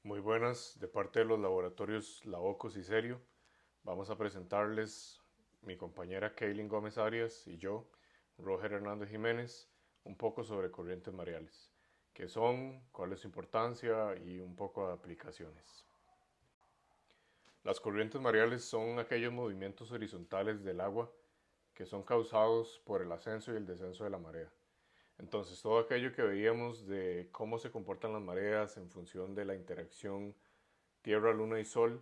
Muy buenas, de parte de los laboratorios Laocos y Serio, vamos a presentarles mi compañera Kaylin Gómez Arias y yo, Roger Hernández Jiménez, un poco sobre corrientes mareales, qué son, cuál es su importancia y un poco de aplicaciones. Las corrientes mareales son aquellos movimientos horizontales del agua que son causados por el ascenso y el descenso de la marea. Entonces, todo aquello que veíamos de cómo se comportan las mareas en función de la interacción Tierra, Luna y Sol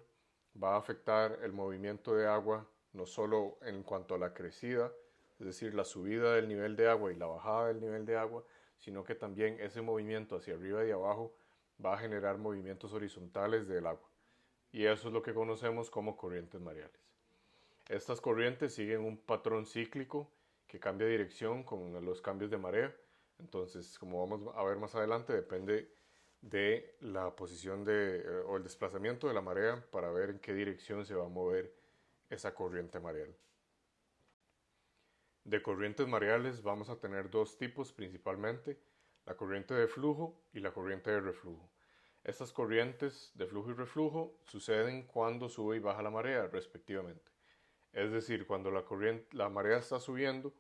va a afectar el movimiento de agua no solo en cuanto a la crecida, es decir, la subida del nivel de agua y la bajada del nivel de agua, sino que también ese movimiento hacia arriba y abajo va a generar movimientos horizontales del agua. Y eso es lo que conocemos como corrientes mareales. Estas corrientes siguen un patrón cíclico que cambia dirección con los cambios de marea. Entonces, como vamos a ver más adelante, depende de la posición o el desplazamiento de la marea para ver en qué dirección se va a mover esa corriente mareal. De corrientes mareales vamos a tener dos tipos principalmente, la corriente de flujo y la corriente de reflujo. Estas corrientes de flujo y reflujo suceden cuando sube y baja la marea respectivamente. Es decir, cuando la marea está subiendo,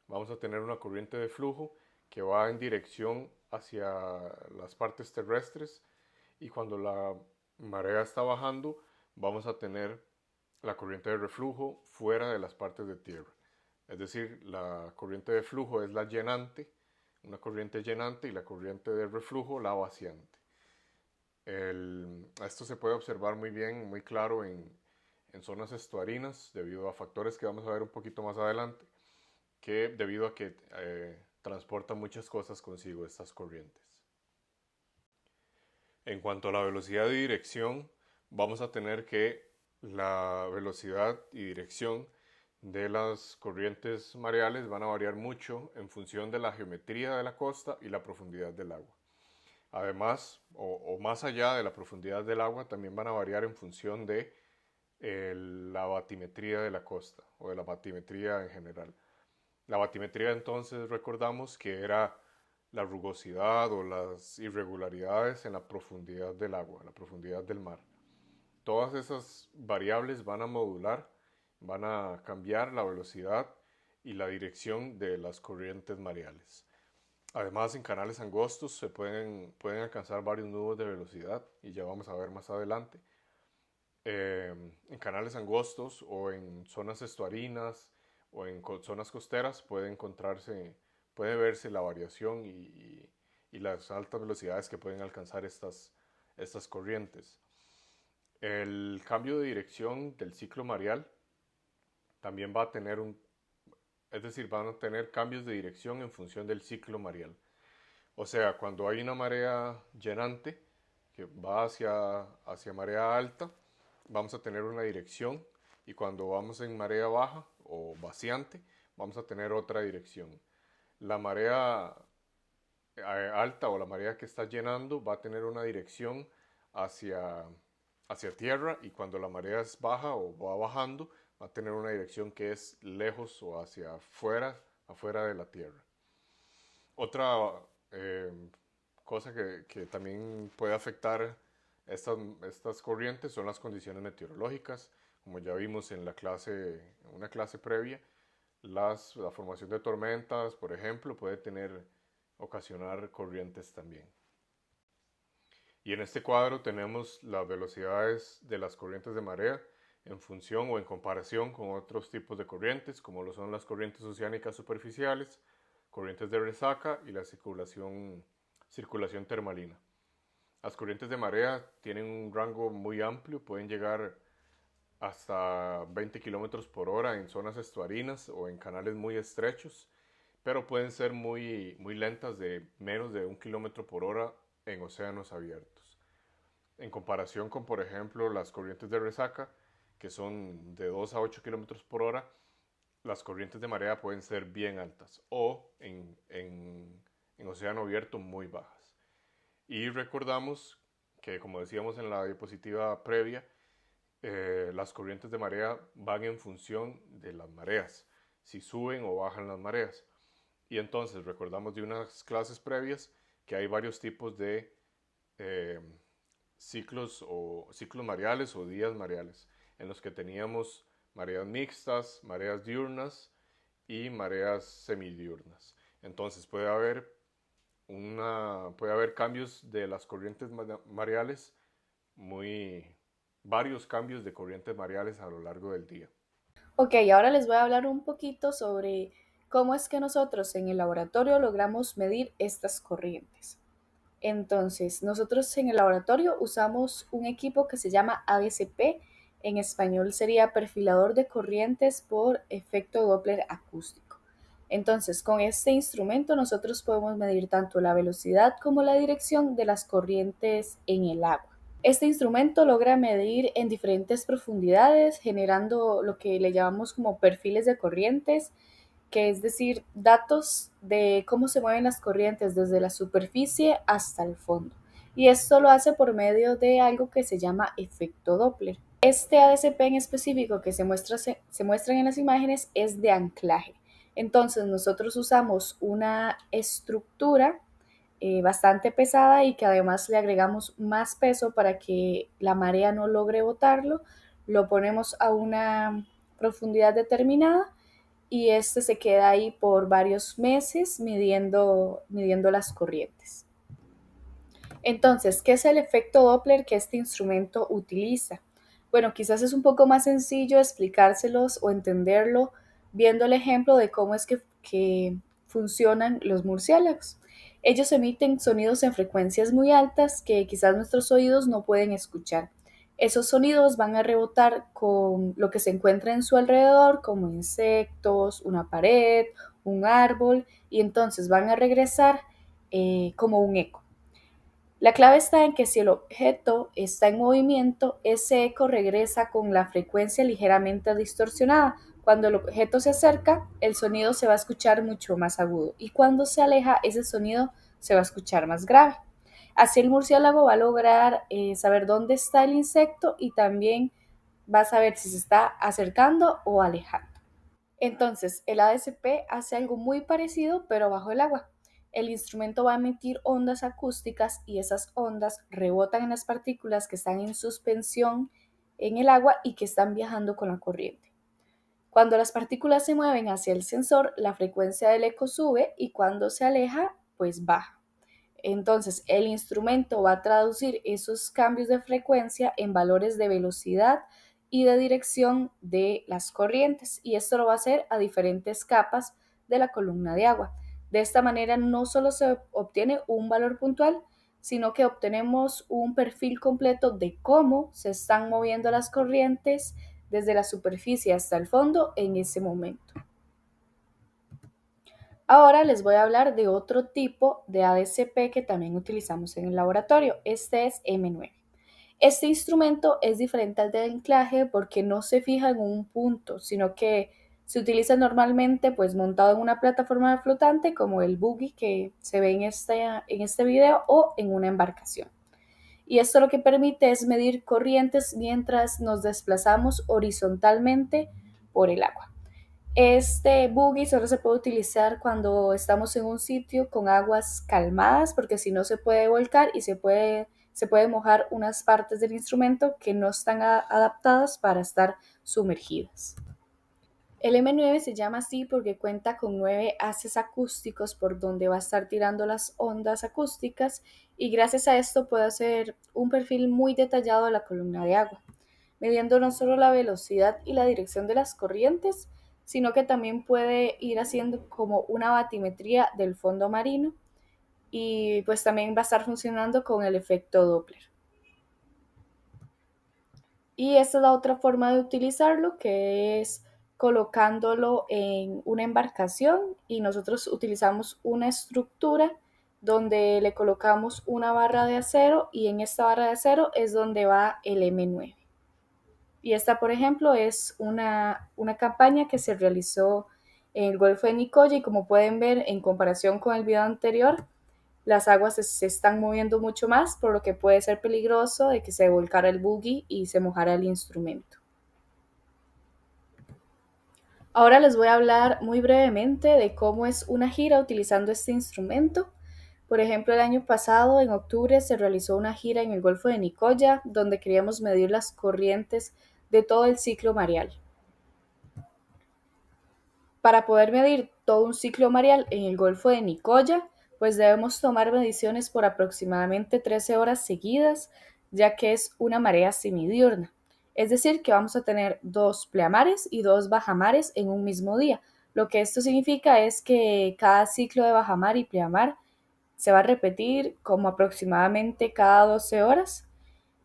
vamos a tener una corriente de flujo que va en dirección hacia las partes terrestres y cuando la marea está bajando, vamos a tener la corriente de reflujo fuera de las partes de tierra. Es decir, la corriente de flujo es la llenante, una corriente llenante, y la corriente de reflujo la vaciante. Esto se puede observar muy bien, muy claro en zonas estuarinas, debido a factores que vamos a ver un poquito más adelante, que debido a que transportan muchas cosas consigo estas corrientes. En cuanto a la velocidad y dirección, vamos a tener que la velocidad y dirección de las corrientes mareales van a variar mucho en función de la geometría de la costa y la profundidad del agua. Además, o más allá de la profundidad del agua, también van a variar en función de la batimetría de la costa o de la batimetría en general. La batimetría entonces recordamos que era la rugosidad o las irregularidades en la profundidad del agua, la profundidad del mar. Todas esas variables van a modular, van a cambiar la velocidad y la dirección de las corrientes mareales. Además, en canales angostos pueden alcanzar varios nudos de velocidad y ya vamos a ver más adelante. En canales angostos o en zonas estuarinas o en zonas costeras puede verse la variación y las altas velocidades que pueden alcanzar estas corrientes. El cambio de dirección del ciclo mareal también va a tener es decir, van a tener cambios de dirección en función del ciclo mareal. O sea, cuando hay una marea llenante que va hacia marea alta, vamos a tener una dirección, y cuando vamos en marea baja o vaciante, vamos a tener otra dirección. La marea alta o la marea que está llenando va a tener una dirección hacia, hacia tierra, y cuando la marea es baja o va bajando, va a tener una dirección que es lejos o hacia afuera de la tierra. Otra eh, cosa que también puede afectar estas corrientes son las condiciones meteorológicas. Como ya vimos en en una clase previa, la formación de tormentas, por ejemplo, puede ocasionar corrientes también. Y en este cuadro tenemos las velocidades de las corrientes de marea en función o en comparación con otros tipos de corrientes, como lo son las corrientes oceánicas superficiales, corrientes de resaca y la circulación termalina. Las corrientes de marea tienen un rango muy amplio, pueden llegar hasta 20 kilómetros por hora en zonas estuarinas o en canales muy estrechos, pero pueden ser muy lentas, de menos de 1 kilómetro por hora en océanos abiertos. En comparación con, por ejemplo, las corrientes de resaca, que son de 2 a 8 kilómetros por hora, las corrientes de marea pueden ser bien altas o en océano abierto muy bajas. Y recordamos que, como decíamos en la diapositiva previa, las corrientes de marea van en función de las mareas, si suben o bajan las mareas. Y entonces recordamos de unas clases previas que hay varios tipos de eh, ciclos mareales o días mareales, en los que teníamos mareas mixtas, mareas diurnas y mareas semidiurnas. Entonces puede haber cambios de las corrientes mareales, muy varios cambios de corrientes mareales a lo largo del día. Ok, ahora les voy a hablar un poquito sobre cómo es que nosotros en el laboratorio logramos medir estas corrientes. Entonces, nosotros en el laboratorio usamos un equipo que se llama ADCP, en español sería perfilador de corrientes por efecto Doppler acústico. Entonces, con este instrumento nosotros podemos medir tanto la velocidad como la dirección de las corrientes en el agua. Este instrumento logra medir en diferentes profundidades, generando lo que le llamamos como perfiles de corrientes, que es decir, datos de cómo se mueven las corrientes desde la superficie hasta el fondo. Y esto lo hace por medio de algo que se llama efecto Doppler. Este ADCP en específico que se muestran en las imágenes es de anclaje. Entonces nosotros usamos una estructura bastante pesada y que además le agregamos más peso para que la marea no logre botarlo. Lo ponemos a una profundidad determinada y este se queda ahí por varios meses midiendo las corrientes. Entonces, ¿qué es el efecto Doppler que este instrumento utiliza? Bueno, quizás es un poco más sencillo explicárselos o entenderlo viendo el ejemplo de cómo es que funcionan los murciélagos. Ellos emiten sonidos en frecuencias muy altas que quizás nuestros oídos no pueden escuchar. Esos sonidos van a rebotar con lo que se encuentra en su alrededor, como insectos, una pared, un árbol, y entonces van a regresar como un eco. La clave está en que si el objeto está en movimiento, ese eco regresa con la frecuencia ligeramente distorsionada. Cuando el objeto se acerca, el sonido se va a escuchar mucho más agudo y cuando se aleja, ese sonido se va a escuchar más grave. Así el murciélago va a lograr saber dónde está el insecto y también va a saber si se está acercando o alejando. Entonces, el ADCP hace algo muy parecido, pero bajo el agua. El instrumento va a emitir ondas acústicas y esas ondas rebotan en las partículas que están en suspensión en el agua y que están viajando con la corriente. Cuando las partículas se mueven hacia el sensor, la frecuencia del eco sube y cuando se aleja, pues baja. Entonces, el instrumento va a traducir esos cambios de frecuencia en valores de velocidad y de dirección de las corrientes, y esto lo va a hacer a diferentes capas de la columna de agua. De esta manera no solo se obtiene un valor puntual, sino que obtenemos un perfil completo de cómo se están moviendo las corrientes desde la superficie hasta el fondo en ese momento. Ahora les voy a hablar de otro tipo de ADCP que también utilizamos en el laboratorio. Este es M9. Este instrumento es diferente al de anclaje porque no se fija en un punto, sino que se utiliza normalmente pues montado en una plataforma flotante como el buggy que se ve en este video o en una embarcación. Y esto lo que permite es medir corrientes mientras nos desplazamos horizontalmente por el agua. Este buggy solo se puede utilizar cuando estamos en un sitio con aguas calmadas, porque si no se puede volcar y se puede mojar unas partes del instrumento que no están adaptadas para estar sumergidas. El M9 se llama así porque cuenta con 9 haces acústicos por donde va a estar tirando las ondas acústicas y gracias a esto puede hacer un perfil muy detallado de la columna de agua, midiendo no solo la velocidad y la dirección de las corrientes, sino que también puede ir haciendo como una batimetría del fondo marino y pues también va a estar funcionando con el efecto Doppler. Y esta es la otra forma de utilizarlo, que es colocándolo en una embarcación y nosotros utilizamos una estructura donde le colocamos una barra de acero y en esta barra de acero es donde va el M9. Y esta, por ejemplo, es una campaña que se realizó en el Golfo de Nicoya y como pueden ver en comparación con el video anterior, las aguas se están moviendo mucho más, por lo que puede ser peligroso de que se volcara el buggy y se mojara el instrumento. Ahora les voy a hablar muy brevemente de cómo es una gira utilizando este instrumento. Por ejemplo, el año pasado, en octubre, se realizó una gira en el Golfo de Nicoya, donde queríamos medir las corrientes de todo el ciclo mareal. Para poder medir todo un ciclo mareal en el Golfo de Nicoya, pues debemos tomar mediciones por aproximadamente 13 horas seguidas, ya que es una marea semidiurna. Es decir, que vamos a tener dos pleamares y dos bajamares en un mismo día. Lo que esto significa es que cada ciclo de bajamar y pleamar se va a repetir como aproximadamente cada 12 horas.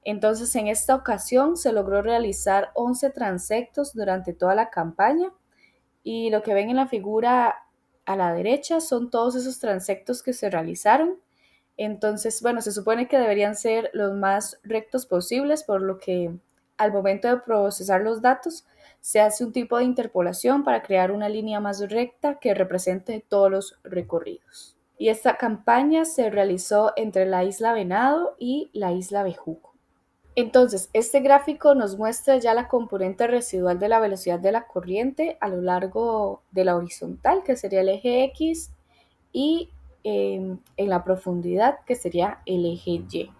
Entonces, en esta ocasión se logró realizar 11 transectos durante toda la campaña y lo que ven en la figura a la derecha son todos esos transectos que se realizaron. Entonces, bueno, se supone que deberían ser los más rectos posibles, por lo que al momento de procesar los datos se hace un tipo de interpolación para crear una línea más recta que represente todos los recorridos. Y esta campaña se realizó entre la isla Venado y la isla Bejuco. Entonces, este gráfico nos muestra ya la componente residual de la velocidad de la corriente a lo largo de la horizontal, que sería el eje X, y en la profundidad, que sería el eje Y.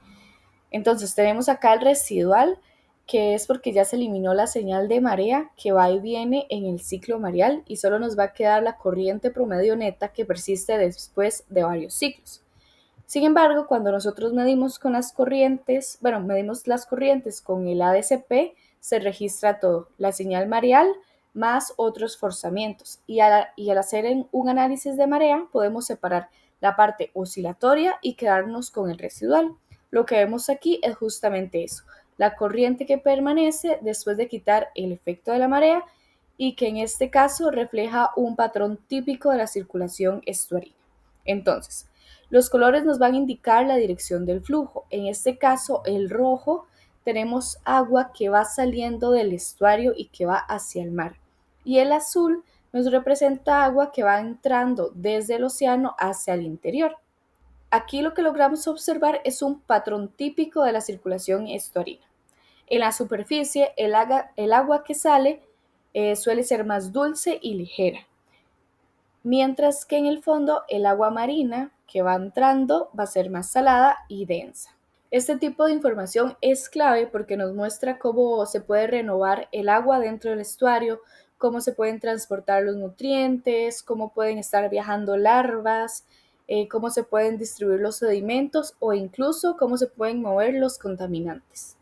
Entonces, tenemos acá el residual, que es porque ya se eliminó la señal de marea que va y viene en el ciclo mareal y solo nos va a quedar la corriente promedio neta que persiste después de varios ciclos. Sin embargo, cuando nosotros medimos con las corrientes, medimos las corrientes con el ADCP, se registra todo, la señal mareal más otros forzamientos. Y al hacer un análisis de marea, podemos separar la parte oscilatoria y quedarnos con el residual. Lo que vemos aquí es justamente eso, la corriente que permanece después de quitar el efecto de la marea y que en este caso refleja un patrón típico de la circulación estuarina. Entonces, los colores nos van a indicar la dirección del flujo. En este caso, el rojo, tenemos agua que va saliendo del estuario y que va hacia el mar. Y el azul nos representa agua que va entrando desde el océano hacia el interior. Aquí lo que logramos observar es un patrón típico de la circulación estuarina. En la superficie, el agua que sale suele ser más dulce y ligera, mientras que en el fondo el agua marina que va entrando va a ser más salada y densa. Este tipo de información es clave porque nos muestra cómo se puede renovar el agua dentro del estuario, cómo se pueden transportar los nutrientes, cómo pueden estar viajando larvas, cómo se pueden distribuir los sedimentos o incluso cómo se pueden mover los contaminantes.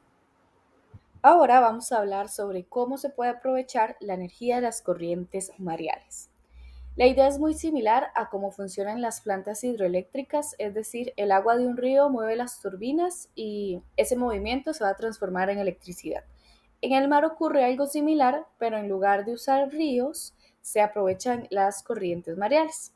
Ahora vamos a hablar sobre cómo se puede aprovechar la energía de las corrientes mareales. La idea es muy similar a cómo funcionan las plantas hidroeléctricas, es decir, el agua de un río mueve las turbinas y ese movimiento se va a transformar en electricidad. En el mar ocurre algo similar, pero en lugar de usar ríos, se aprovechan las corrientes mareales.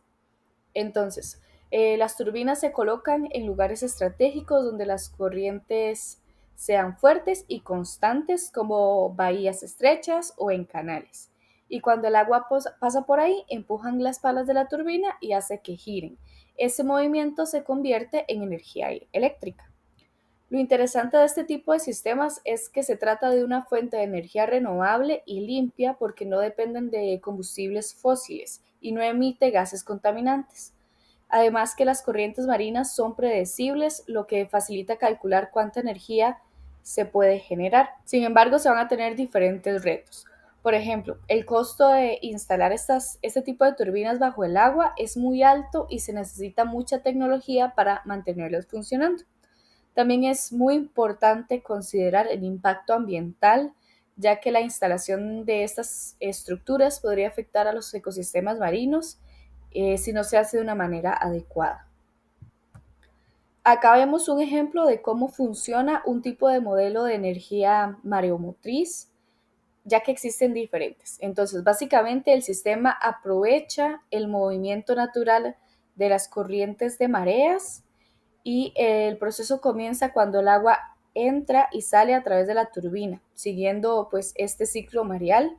Entonces, las turbinas se colocan en lugares estratégicos donde las corrientes sean fuertes y constantes, como bahías estrechas o en canales. Y cuando el agua pasa por ahí, empujan las palas de la turbina y hace que giren. Ese movimiento se convierte en energía eléctrica. Lo interesante de este tipo de sistemas es que se trata de una fuente de energía renovable y limpia porque no dependen de combustibles fósiles y no emite gases contaminantes. Además que las corrientes marinas son predecibles, lo que facilita calcular cuánta energía se puede generar. Sin embargo, se van a tener diferentes retos. Por ejemplo, el costo de instalar este tipo de turbinas bajo el agua es muy alto y se necesita mucha tecnología para mantenerlas funcionando. También es muy importante considerar el impacto ambiental, ya que la instalación de estas estructuras podría afectar a los ecosistemas marinos si no se hace de una manera adecuada. Acá vemos un ejemplo de cómo funciona un tipo de modelo de energía mareomotriz, ya que existen diferentes. Entonces, básicamente el sistema aprovecha el movimiento natural de las corrientes de mareas y el proceso comienza cuando el agua entra y sale a través de la turbina, siguiendo pues este ciclo mareal,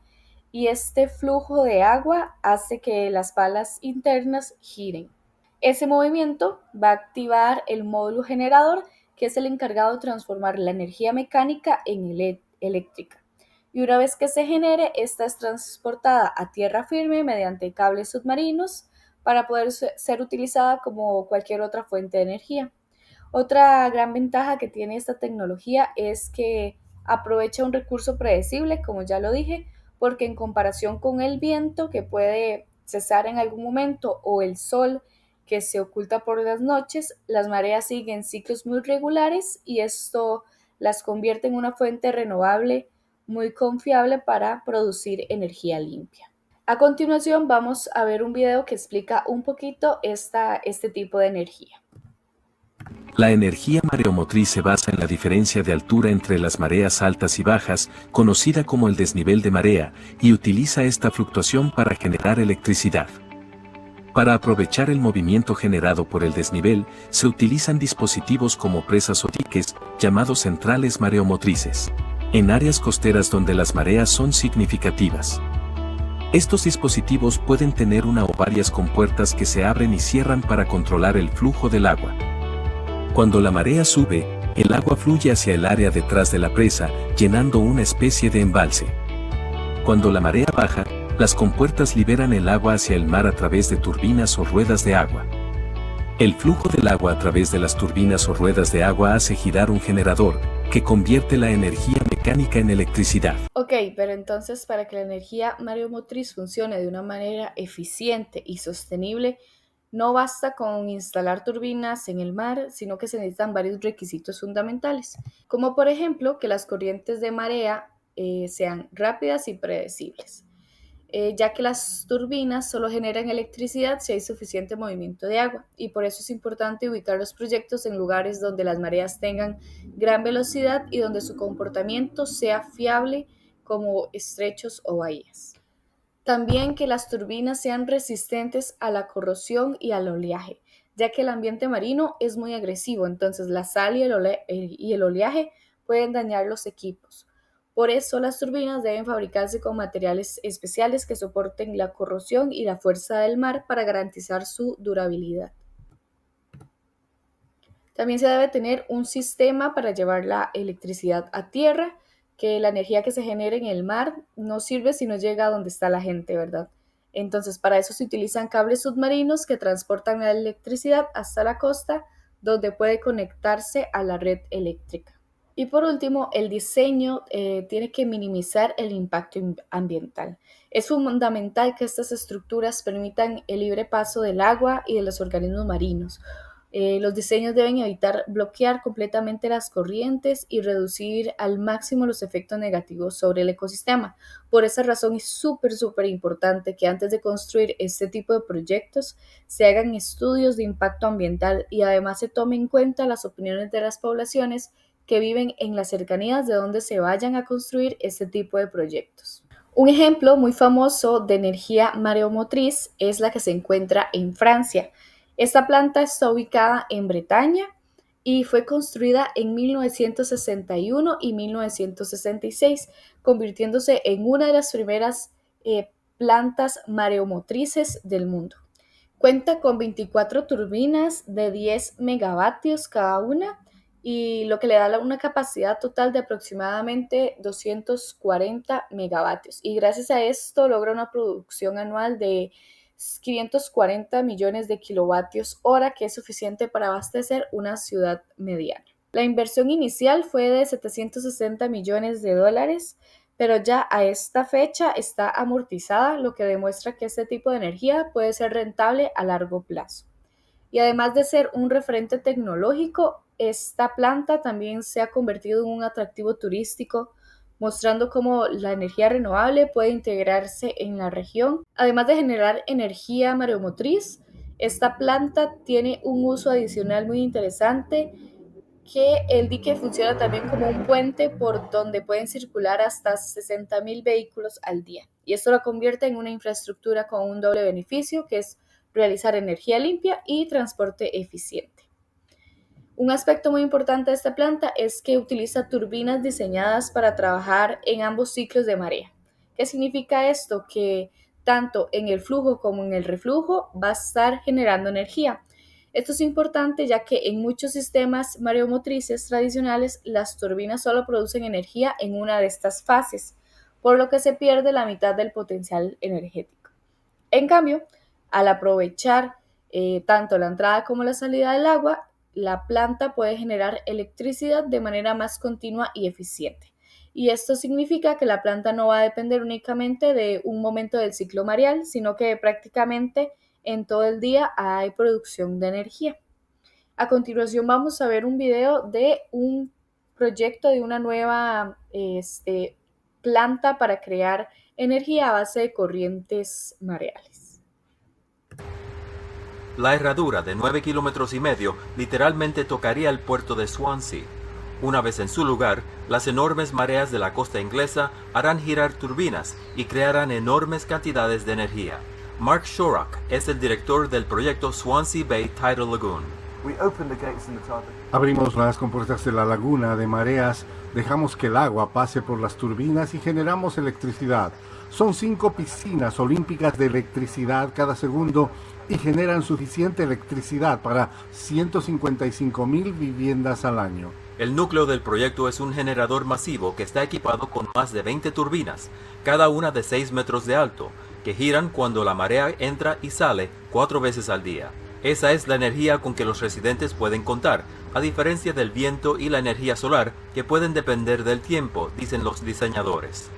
y este flujo de agua hace que las palas internas giren. Ese movimiento va a activar el módulo generador, que es el encargado de transformar la energía mecánica en eléctrica. Y una vez que se genere, esta es transportada a tierra firme mediante cables submarinos para poder ser utilizada como cualquier otra fuente de energía. Otra gran ventaja que tiene esta tecnología es que aprovecha un recurso predecible, como ya lo dije, porque en comparación con el viento que puede cesar en algún momento o el sol que se oculta por las noches, las mareas siguen ciclos muy regulares y esto las convierte en una fuente renovable muy confiable para producir energía limpia. A continuación vamos a ver un video que explica un poquito este tipo de energía. La energía mareomotriz se basa en la diferencia de altura entre las mareas altas y bajas, conocida como el desnivel de marea, y utiliza esta fluctuación para generar electricidad. Para aprovechar el movimiento generado por el desnivel, se utilizan dispositivos como presas o diques, llamados centrales mareomotrices, en áreas costeras donde las mareas son significativas. Estos dispositivos pueden tener una o varias compuertas que se abren y cierran para controlar el flujo del agua. Cuando la marea sube, el agua fluye hacia el área detrás de la presa, llenando una especie de embalse. Cuando la marea baja, las compuertas liberan el agua hacia el mar a través de turbinas o ruedas de agua. El flujo del agua a través de las turbinas o ruedas de agua hace girar un generador, que convierte la energía mecánica en electricidad. Ok, pero entonces para que la energía mareomotriz funcione de una manera eficiente y sostenible, no basta con instalar turbinas en el mar, sino que se necesitan varios requisitos fundamentales, como por ejemplo que las corrientes de marea sean rápidas y predecibles, ya que las turbinas solo generan electricidad si hay suficiente movimiento de agua, y por eso es importante ubicar los proyectos en lugares donde las mareas tengan gran velocidad y donde su comportamiento sea fiable, como estrechos o bahías. También que las turbinas sean resistentes a la corrosión y al oleaje, ya que el ambiente marino es muy agresivo, entonces la sal y el oleaje pueden dañar los equipos. Por eso las turbinas deben fabricarse con materiales especiales que soporten la corrosión y la fuerza del mar para garantizar su durabilidad. También se debe tener un sistema para llevar la electricidad a tierra, que la energía que se genera en el mar no sirve si no llega a donde está la gente, ¿verdad? Entonces, para eso se utilizan cables submarinos que transportan la electricidad hasta la costa, donde puede conectarse a la red eléctrica. Y por último, el diseño tiene que minimizar el impacto ambiental. Es fundamental que estas estructuras permitan el libre paso del agua y de los organismos marinos. Los diseños deben evitar bloquear completamente las corrientes y reducir al máximo los efectos negativos sobre el ecosistema. Por esa razón es súper importante que antes de construir este tipo de proyectos se hagan estudios de impacto ambiental y además se tome en cuenta las opiniones de las poblaciones que viven en las cercanías de donde se vayan a construir este tipo de proyectos. Un ejemplo muy famoso de energía mareomotriz es la que se encuentra en Francia. Esta planta está ubicada en Bretaña y fue construida en 1961 y 1966, convirtiéndose en una de las primeras plantas mareomotrices del mundo. Cuenta con 24 turbinas de 10 megavatios cada una y lo que le da una capacidad total de aproximadamente 240 megavatios. Y gracias a esto logra una producción anual de 540 millones de kilovatios hora, que es suficiente para abastecer una ciudad mediana. La inversión inicial fue de 760 millones de dólares, pero ya a esta fecha está amortizada, lo que demuestra que este tipo de energía puede ser rentable a largo plazo. Y además de ser un referente tecnológico, esta planta también se ha convertido en un atractivo turístico, mostrando cómo la energía renovable puede integrarse en la región. Además de generar energía mareomotriz, esta planta tiene un uso adicional muy interesante, que el dique funciona también como un puente por donde pueden circular hasta 60.000 vehículos al día. Y esto lo convierte en una infraestructura con un doble beneficio, que es realizar energía limpia y transporte eficiente. Un aspecto muy importante de esta planta es que utiliza turbinas diseñadas para trabajar en ambos ciclos de marea. ¿Qué significa esto? Que tanto en el flujo como en el reflujo va a estar generando energía. Esto es importante ya que en muchos sistemas mareomotrices tradicionales las turbinas solo producen energía en una de estas fases, por lo que se pierde la mitad del potencial energético. En cambio, Al aprovechar tanto la entrada como la salida del agua, la planta puede generar electricidad de manera más continua y eficiente. Y esto significa que la planta no va a depender únicamente de un momento del ciclo mareal, sino que prácticamente en todo el día hay producción de energía. A continuación vamos a ver un video de un proyecto de una nueva planta para crear energía a base de corrientes mareales. La herradura de 9,5 kilómetros literalmente tocaría el puerto de Swansea. Una vez en su lugar, las enormes mareas de la costa inglesa harán girar turbinas y crearán enormes cantidades de energía. Mark Shorrock es el director del proyecto Swansea Bay Tidal Lagoon. Abrimos las compuertas de la laguna de mareas, dejamos que el agua pase por las turbinas y generamos electricidad. Son 5 piscinas olímpicas de electricidad cada segundo y generan suficiente electricidad para 155,000 viviendas al año. El núcleo del proyecto es un generador masivo que está equipado con más de 20 turbinas, cada una de 6 metros de alto, que giran cuando la marea entra y sale 4 veces al día. Esa es la energía con que los residentes pueden contar, a diferencia del viento y la energía solar, que pueden depender del tiempo, dicen los diseñadores.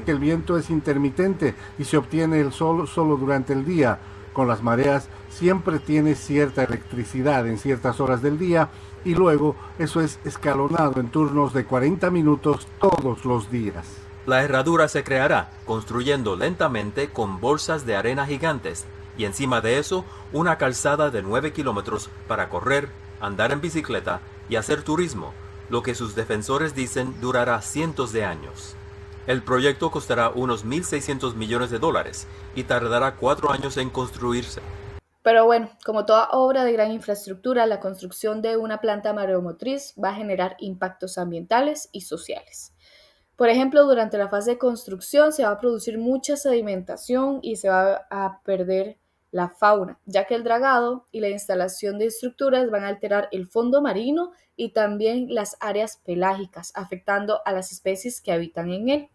El viento es intermitente y se obtiene el sol solo durante el día. Con las mareas siempre tienes cierta electricidad en ciertas horas del día y luego eso es escalonado en turnos de 40 minutos todos los días. La herradura se creará construyendo lentamente con bolsas de arena gigantes y encima de eso una calzada de 9 kilómetros para correr, andar en bicicleta y hacer turismo, lo que sus defensores dicen durará cientos de años. El proyecto costará unos $1.600 millones y tardará 4 años en construirse. Pero bueno, como toda obra de gran infraestructura, la construcción de una planta mareomotriz va a generar impactos ambientales y sociales. Por ejemplo, durante la fase de construcción se va a producir mucha sedimentación y se va a perder la fauna, ya que el dragado y la instalación de estructuras van a alterar el fondo marino y también las áreas pelágicas, afectando a las especies que habitan en él.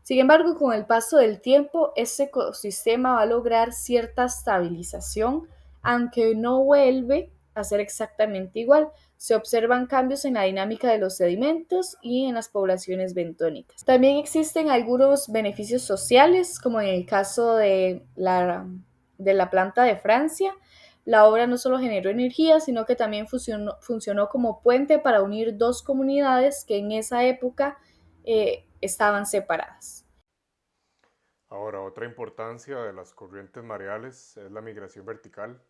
Sin embargo, con el paso del tiempo, ese ecosistema va a lograr cierta estabilización, aunque no vuelve a ser exactamente igual. Se observan cambios en la dinámica de los sedimentos y en las poblaciones bentónicas. También existen algunos beneficios sociales, como en el caso de la planta de Francia. La obra no solo generó energía, sino que también funcionó como puente para unir dos comunidades que en esa época estaban separadas. Ahora, otra importancia de las corrientes mareales es la migración vertical.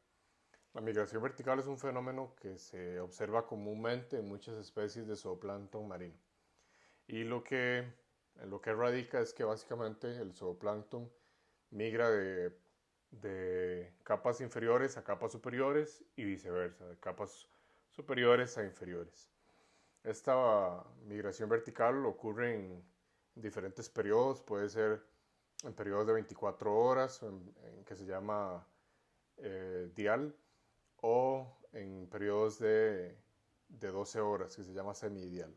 La migración vertical es un fenómeno que se observa comúnmente en muchas especies de zooplancton marino. Y en lo que radica es que básicamente el zooplancton migra de capas inferiores a capas superiores y viceversa, de capas superiores a inferiores. Esta migración vertical ocurre en diferentes periodos, puede ser en periodos de 24 horas, en que se llama dial, o en periodos de 12 horas, que se llama semidial.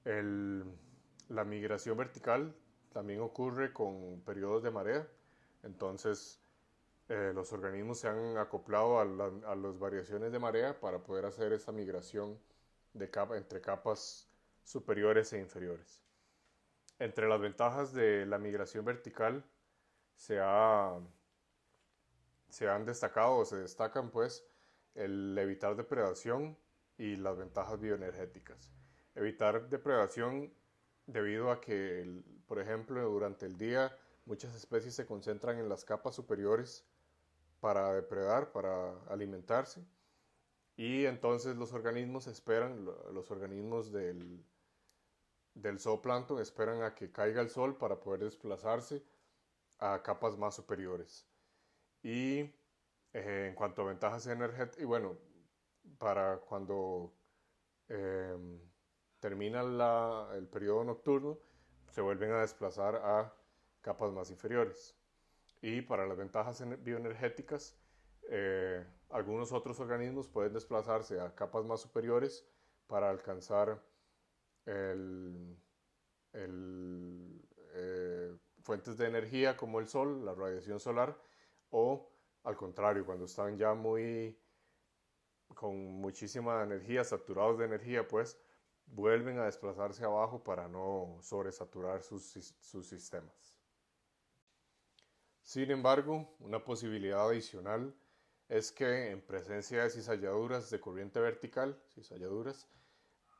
La migración vertical también ocurre con periodos de marea, entonces los organismos se han acoplado a las variaciones de marea para poder hacer esa migración entre capas superiores e inferiores. Entre las ventajas de la migración vertical se han destacado o se destacan pues el evitar depredación y las ventajas bioenergéticas. Evitar depredación debido a que, por ejemplo, durante el día muchas especies se concentran en las capas superiores para depredar, para alimentarse, y entonces los organismos del zooplancton esperan a que caiga el sol para poder desplazarse a capas más superiores. Y en cuanto a ventajas energéticas, y bueno, para cuando termina el periodo nocturno, se vuelven a desplazar a capas más inferiores. Y para las ventajas bioenergéticas, algunos otros organismos pueden desplazarse a capas más superiores para alcanzar fuentes de energía como el sol, la radiación solar, o al contrario, cuando están ya con muchísima energía, saturados de energía, pues vuelven a desplazarse abajo para no sobresaturar sus sistemas. Sin embargo, una posibilidad adicional es que en presencia de cizalladuras de corriente vertical, cizalladuras,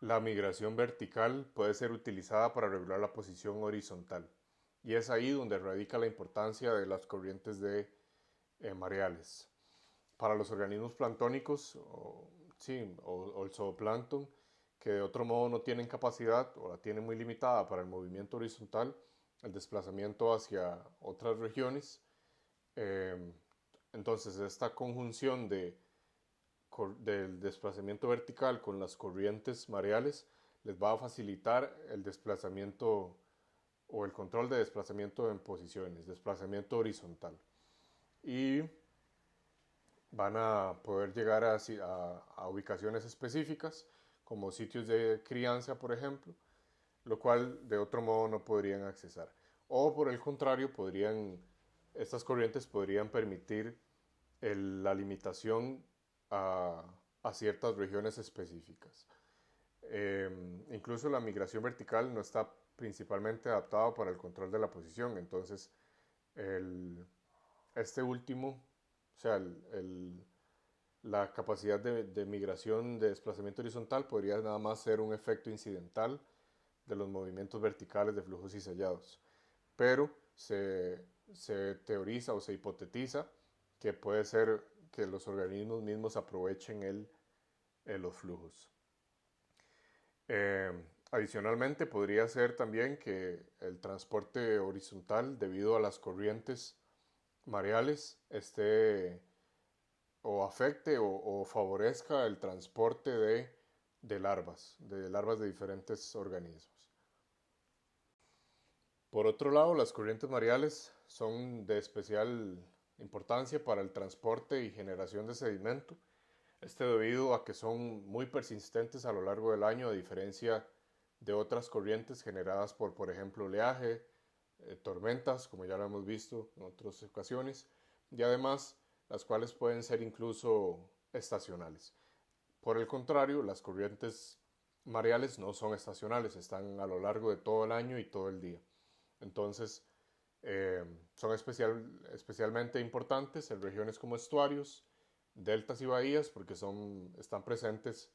la migración vertical puede ser utilizada para regular la posición horizontal. Y es ahí donde radica la importancia de las corrientes de mareales. Para los organismos planctónicos o el zooplancton, que de otro modo no tienen capacidad o la tienen muy limitada para el movimiento horizontal, el desplazamiento hacia otras regiones, entonces esta conjunción del desplazamiento vertical con las corrientes mareales les va a facilitar el desplazamiento o el control de desplazamiento en posiciones, desplazamiento horizontal. Y van a poder llegar a ubicaciones específicas, como sitios de crianza, por ejemplo, lo cual de otro modo no podrían accesar. O por el contrario, estas corrientes podrían permitir la limitación a ciertas regiones específicas. Incluso la migración vertical no está principalmente adaptada para el control de la posición, entonces este último, o sea, la capacidad de migración de desplazamiento horizontal podría nada más ser un efecto incidental de los movimientos verticales de flujos cizallados, pero se teoriza o se hipotetiza que puede ser que los organismos mismos aprovechen los flujos. Adicionalmente, podría ser también que el transporte horizontal, debido a las corrientes mareales, esté o afecte o favorezca el transporte de larvas de diferentes organismos. Por otro lado, las corrientes mareales son de especial importancia para el transporte y generación de sedimento, debido a que son muy persistentes a lo largo del año, a diferencia de otras corrientes generadas por ejemplo, oleaje, tormentas, como ya lo hemos visto en otras ocasiones, y además las cuales pueden ser incluso estacionales. Por el contrario, las corrientes mareales no son estacionales, están a lo largo de todo el año y todo el día. Entonces, son especialmente importantes en regiones como estuarios, deltas y bahías, porque están presentes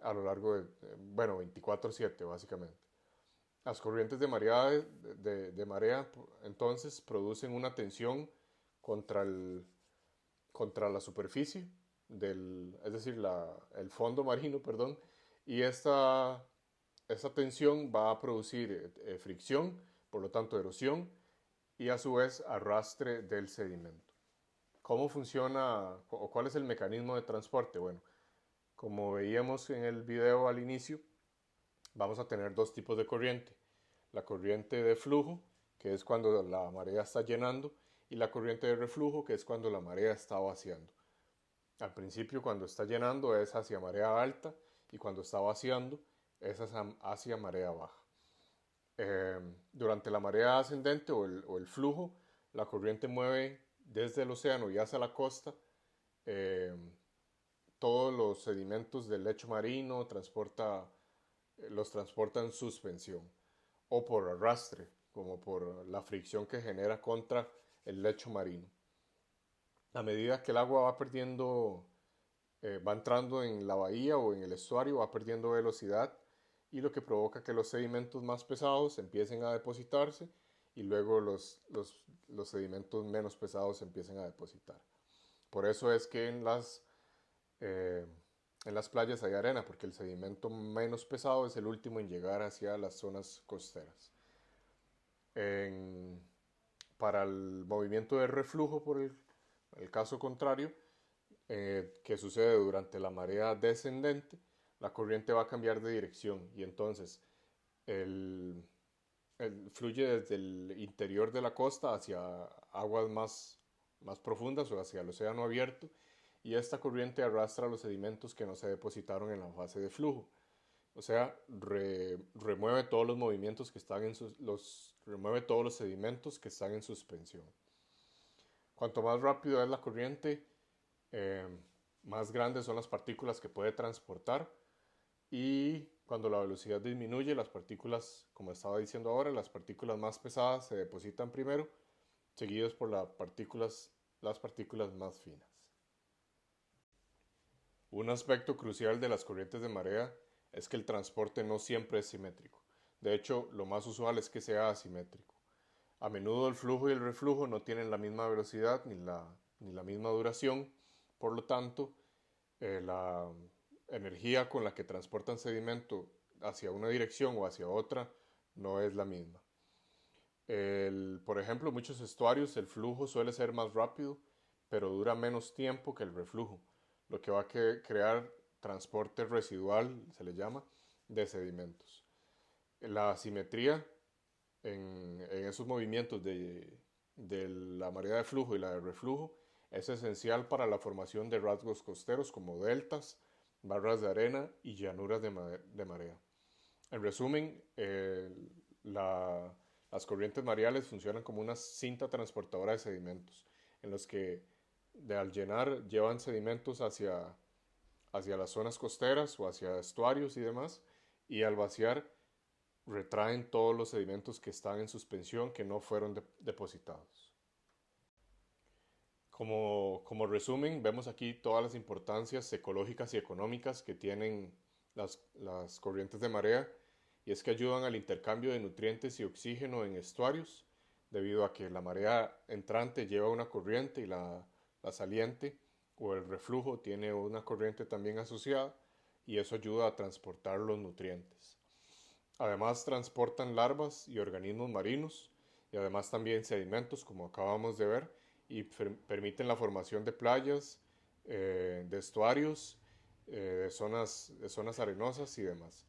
a lo largo de, 24/7 básicamente. Las corrientes de marea entonces producen una tensión contra la superficie, es decir, el fondo marino, perdón, y esta tensión va a producir fricción, por lo tanto erosión, y a su vez arrastre del sedimento. ¿Cómo funciona o cuál es el mecanismo de transporte? Bueno, como veíamos en el video al inicio, vamos a tener dos tipos de corriente. La corriente de flujo, que es cuando la marea está llenando, y la corriente de reflujo, que es cuando la marea está vaciando. Al principio, cuando está llenando, es hacia marea alta, y cuando está vaciando, es hacia marea baja. Durante la marea ascendente o el flujo, la corriente mueve desde el océano y hacia la costa todos los sedimentos del lecho marino, los transporta en suspensión o por arrastre, como por la fricción que genera contra el lecho marino. A medida que el agua va entrando en la bahía o en el estuario, va perdiendo velocidad, y lo que provoca que los sedimentos más pesados empiecen a depositarse y luego los sedimentos menos pesados empiecen a depositar. Por eso es que en las playas hay arena, porque el sedimento menos pesado es el último en llegar hacia las zonas costeras. Para el movimiento de reflujo, por el caso contrario, que sucede durante la marea descendente, la corriente va a cambiar de dirección y entonces fluye desde el interior de la costa hacia aguas más profundas o hacia el océano abierto, y esta corriente arrastra los sedimentos que no se depositaron en la fase de flujo. O sea, remueve todos los movimientos que están remueve todos los sedimentos que están en suspensión. Cuanto más rápido es la corriente, eh, más grandes son las partículas que puede transportar, y cuando la velocidad disminuye, las partículas, como estaba diciendo ahora, las partículas más pesadas se depositan primero, seguidos por las partículas más finas. Un aspecto crucial de las corrientes de marea es que el transporte no siempre es simétrico. De hecho, lo más usual es que sea asimétrico. A menudo el flujo y el reflujo no tienen la misma velocidad ni la misma duración, por lo tanto, la energía con la que transportan sedimento hacia una dirección o hacia otra no es la misma. Por ejemplo, en muchos estuarios el flujo suele ser más rápido, pero dura menos tiempo que el reflujo, lo que va a crear transporte residual, se le llama, de sedimentos. La asimetría en esos movimientos de la marea de flujo y la de reflujo es esencial para la formación de rasgos costeros como deltas, barras de arena y llanuras de marea. En resumen, las corrientes mareales funcionan como una cinta transportadora de sedimentos, en los que al llenar llevan sedimentos hacia las zonas costeras o hacia estuarios y demás, y al vaciar retraen todos los sedimentos que están en suspensión que no fueron depositados. Como resumen, vemos aquí todas las importancias ecológicas y económicas que tienen las corrientes de marea, y es que ayudan al intercambio de nutrientes y oxígeno en estuarios, debido a que la marea entrante lleva una corriente y la saliente o el reflujo tiene una corriente también asociada, y eso ayuda a transportar los nutrientes. Además transportan larvas y organismos marinos, y además también sedimentos, como acabamos de ver, y permiten la formación de playas, de estuarios, de zonas arenosas y demás.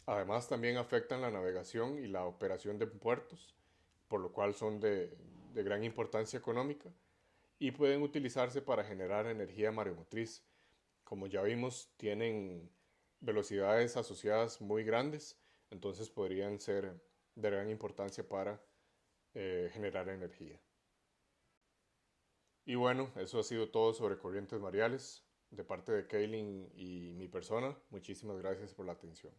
Además también afectan la navegación y la operación de puertos, por lo cual son de gran importancia económica, y pueden utilizarse para generar energía mareomotriz. Como ya vimos, tienen velocidades asociadas muy grandes, entonces podrían ser de gran importancia para generar energía. Y bueno, eso ha sido todo sobre corrientes mareales. De parte de Kaylin y mi persona, muchísimas gracias por la atención.